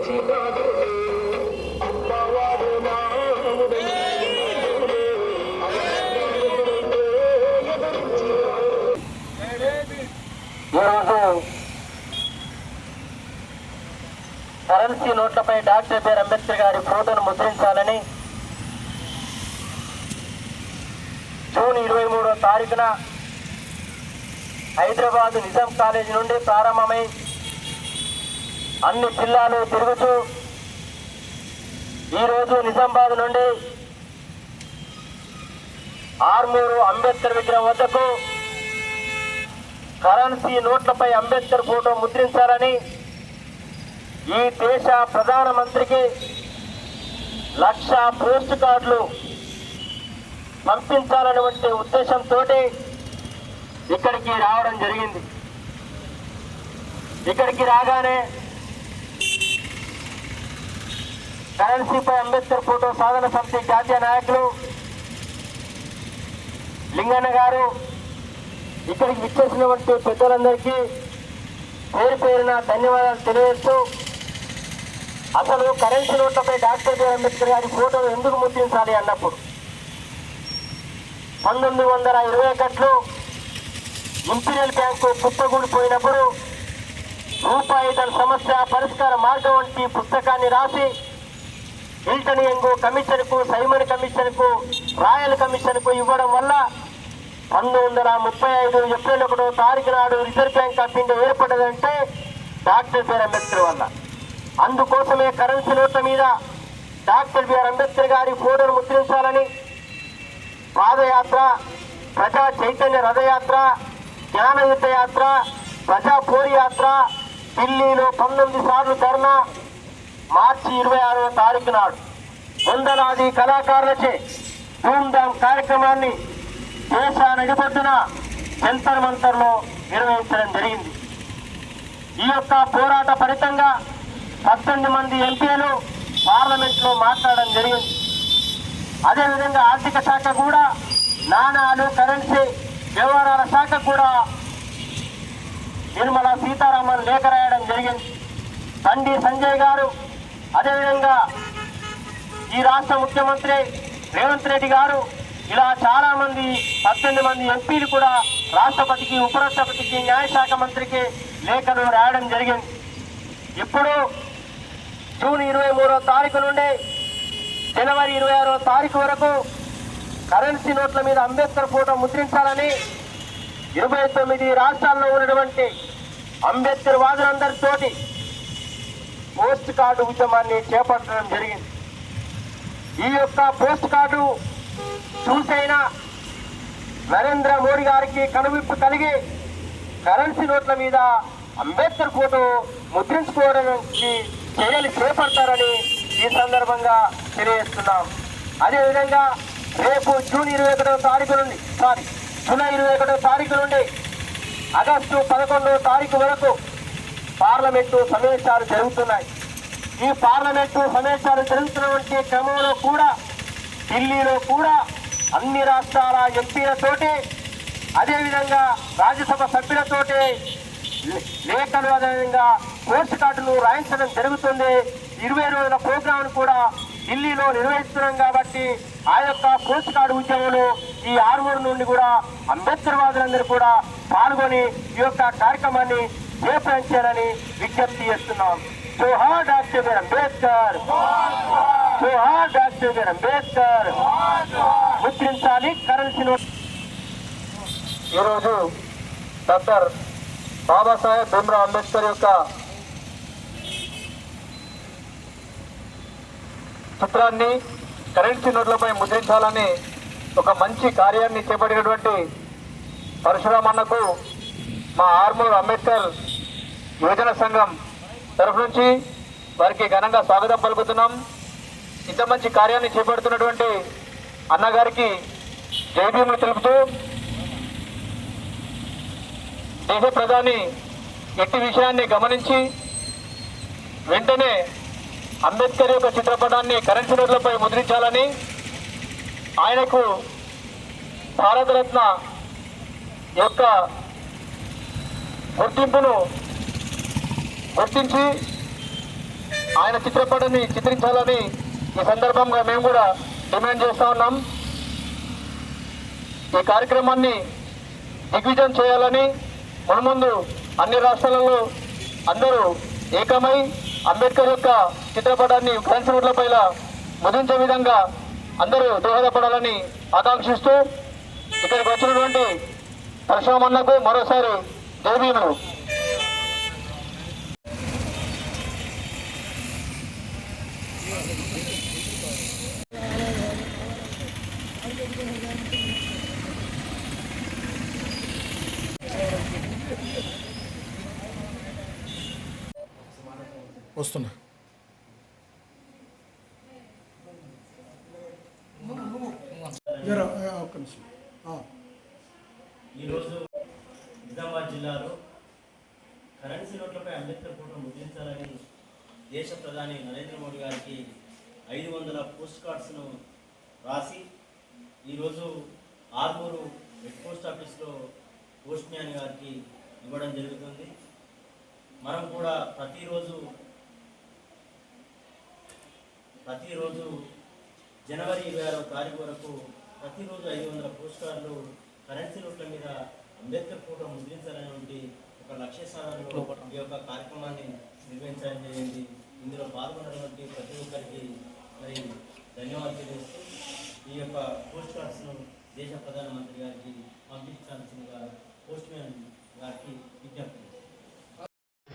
Currency నోట్లపై doctor BR Ambedkar గారి ఫోటోను ముద్రించాలని June 23వ తారీఖున హైదరాబాద్ నిజాం కాలేజీ నుండి ప్రారంభమై అన్ని జిల్లాలు తిరుగుతూ ఈరోజు నిజామాబాద్ నుండి ఆర్మూరు అంబేద్కర్ విగ్రహం వద్దకు కరెన్సీ నోట్లపై అంబేద్కర్ ఫోటో ముద్రించాలని ఈ దేశ ప్రధానమంత్రికి 1,00,000 పోస్ట్ కార్డులు పంపించాలనేటువంటి ఉద్దేశంతో ఇక్కడికి రావడం జరిగింది. ఇక్కడికి రాగానే కరెన్సీపై అంబేద్కర్ ఫోటో సాధన సమితి జాతీయ నాయకులు లింగన్న గారు ఇక్కడికి విచ్చేసినటువంటి పెద్దలందరికీ పేరు పేరున ధన్యవాదాలు తెలియజేస్తూ అసలు కరెన్సీ నోట్లపై డాక్టర్ బిఆర్ అంబేద్కర్ గారి ఫోటో ఎందుకు ముద్రించాలి అన్నప్పుడు 1921లో ఇంపీరియల్ బ్యాంకు కుప్పగూలిపోయినప్పుడు రూపాయి తన సమస్య పరిష్కార మార్గం వంటి పుస్తకాన్ని రాసి హిల్టన్ యంగ్ కమిషన్కు, సైమన్ కమిషన్కు, రాయల్ కమిషన్కు ఇవ్వడం వల్ల 1935 ఏప్రిల్ 1వ తారీఖు నాడు రిజర్వ్ బ్యాంక్ ఆఫ్ ఇండియా ఏర్పడ్డదంటే డాక్టర్ బిఆర్ అంబేద్కర్ వల్ల. అందుకోసమే కరెన్సీ నోట్ల మీద డాక్టర్ బిఆర్ అంబేద్కర్ గారి ఫోటోను ముద్రించాలని పాదయాత్ర, ప్రజా చైతన్య రథయాత్ర, జ్ఞానయుద్ధ యాత్ర, ప్రజా పోరి యాత్ర, ఢిల్లీలో 19 సార్లు ధర్నా, మార్చి 26వ తారీఖు నాడు వందలాది కళాకారులచే ధూమ్ధామ్ కార్యక్రమాన్ని దేశ నడిబొడ్డున జంతర్ మంతర్లో నిర్వహించడం జరిగింది. ఈ యొక్క పోరాట ఫలితంగా 18 మంది ఎంపీలు పార్లమెంట్లో మాట్లాడడం జరిగింది. అదేవిధంగా ఆర్థిక శాఖ కూడా, నాణాలు, కరెన్సీ వ్యవహారాల శాఖ కూడా నిర్మలా సీతారామన్ లేఖ రాయడం జరిగింది. బండి సంజయ్ గారు, అదేవిధంగా ఈ రాష్ట్ర ముఖ్యమంత్రి రేవంత్ రెడ్డి గారు, ఇలా చాలా మంది 18 మంది ఎంపీలు కూడా రాష్ట్రపతికి, ఉపరాష్ట్రపతికి, న్యాయశాఖ మంత్రికి లేఖలు రాయడం జరిగింది. ఇప్పుడు జూన్ 23వ తారీఖు నుండి జనవరి 26వ తారీఖు వరకు కరెన్సీ నోట్ల మీద అంబేద్కర్ ఫోటో ముద్రించాలని 29 రాష్ట్రాల్లో ఉన్నటువంటి అంబేద్కర్ వాదులందరితోటి పోస్ట్ కార్డు ఉద్యమాన్ని చేపట్టడం జరిగింది. ఈ యొక్క పోస్ట్ కార్డు చూసైనా నరేంద్ర మోడీ గారికి కనువిప్పు కలిగి కరెన్సీ నోట్ల మీద అంబేద్కర్ ఫోటో ముద్రించుకోవడానికి చర్యలు చేపడతారని ఈ సందర్భంగా తెలియజేస్తున్నాం. అదేవిధంగా రేపు జూలై 21వ తారీఖు నుండి ఆగస్టు 11వ తారీఖు వరకు పార్లమెంటు సమావేశాలు జరుగుతున్నాయి. ఈ పార్లమెంటు సమావేశాలు జరుగుతున్నటువంటి క్రమంలో కూడా ఢిల్లీలో కూడా అన్ని రాష్ట్రాల ఎంపీలతోటి, అదేవిధంగా రాజ్యసభ సభ్యులతోటి లేఖలు, అదేవిధంగా పోస్ట్ కార్డులు రాయించడం జరుగుతుంది. 20 రోజుల ప్రోగ్రాం కూడా ఢిల్లీలో నిర్వహిస్తున్నాం కాబట్టి ఆ యొక్క పోస్ట్ కార్డు ఉద్యమంలో ఈ ఆర్మూరు నుండి కూడా అంబేద్కర్ వాదులందరూ కూడా పాల్గొని ఈ యొక్క కార్యక్రమాన్ని చేపట్టాలని విజ్ఞప్తి చేస్తున్నాం. జోహార్ డాక్టర్ బిఆర్ అంబేద్కర్, జోహార్ డాక్టర్ బిఆర్ అంబేద్కర్. ముద్రించాలి కరెన్సీ నోట్. ఈరోజు డాక్టర్ బాబాసాహెబ్ భీమ్రావ్ అంబేద్కర్ యొక్క చిత్రాన్ని కరెన్సీ నోట్లపై ముద్రించాలని ఒక మంచి కార్యాన్ని చేపట్టినటువంటి పరశురామన్నకు మా ఆర్మూరు అంబేద్కర్ యువజన సంఘం తరఫు నుంచి వారికి ఘనంగా స్వాగతం పలుకుతున్నాం. ఇంత మంచి కార్యాన్ని చేపడుతున్నటువంటి అన్నగారికి జైభీములు తెలుపుతూ దేశ ప్రధాని ఎట్టి విషయాన్ని గమనించి వెంటనే అంబేద్కర్ యొక్క చిత్రపటాన్ని కరెన్సీ నోట్లపై ముద్రించాలని, ఆయనకు భారతరత్న యొక్క గుర్తింపును గుర్తించి ఆయన చిత్రపటాన్ని చిత్రించాలని ఈ సందర్భంగా మేము కూడా డిమాండ్ చేస్తూ ఉన్నాం. ఈ కార్యక్రమాన్ని దిగ్విజయం చేయాలని మున్ముందు అన్ని రాష్ట్రాలలో అందరూ ఏకమై అంబేద్కర్ యొక్క చిత్రపటాన్ని కరెన్సీ నోట్లపై ముద్రించే విధంగా అందరూ దోహదపడాలని ఆకాంక్షిస్తూ ఇక్కడికి వచ్చినటువంటి పరశురామన్నకు మరోసారి జై భీములు. వస్తున్నా. ఈరోజు నిజామాబాద్ జిల్లాలో కరెన్సీ నోట్లపై అంబేద్కర్ ఫోటో ముద్రించాలని దేశ ప్రధాని నరేంద్ర మోడీ గారికి 500 పోస్ట్ కార్డ్స్ను రాసి ఈరోజు ఆర్మూరు హెడ్ పోస్ట్ ఆఫీస్లో పోస్ట్ మ్యాన్ గారికి ఇవ్వడం జరుగుతుంది. మనం కూడా ప్రతిరోజు జనవరి 26వ తారీఖు వరకు ప్రతిరోజు 500 పోస్ట్ కార్డులు కరెన్సీ నోట్ల మీద అంబేద్కర్ ఫోటో ముద్రించాలనే ఒక లక్ష్య సాధనలో ఈ యొక్క కార్యక్రమాన్ని నిర్వహించడం జరిగింది. ఇందులో పాల్గొన్నటువంటి ప్రతి ఒక్కరికి మరి ధన్యవాదాలు తెలియజేస్తూ ఈ యొక్క పోస్ట్ కార్డ్స్ను దేశ ప్రధానమంత్రి గారికి పంపించాల్సిందిగా పోస్ట్ మ్యాన్ గారికి విజ్ఞప్తి.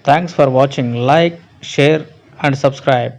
Thanks for watching. Like, share and subscribe.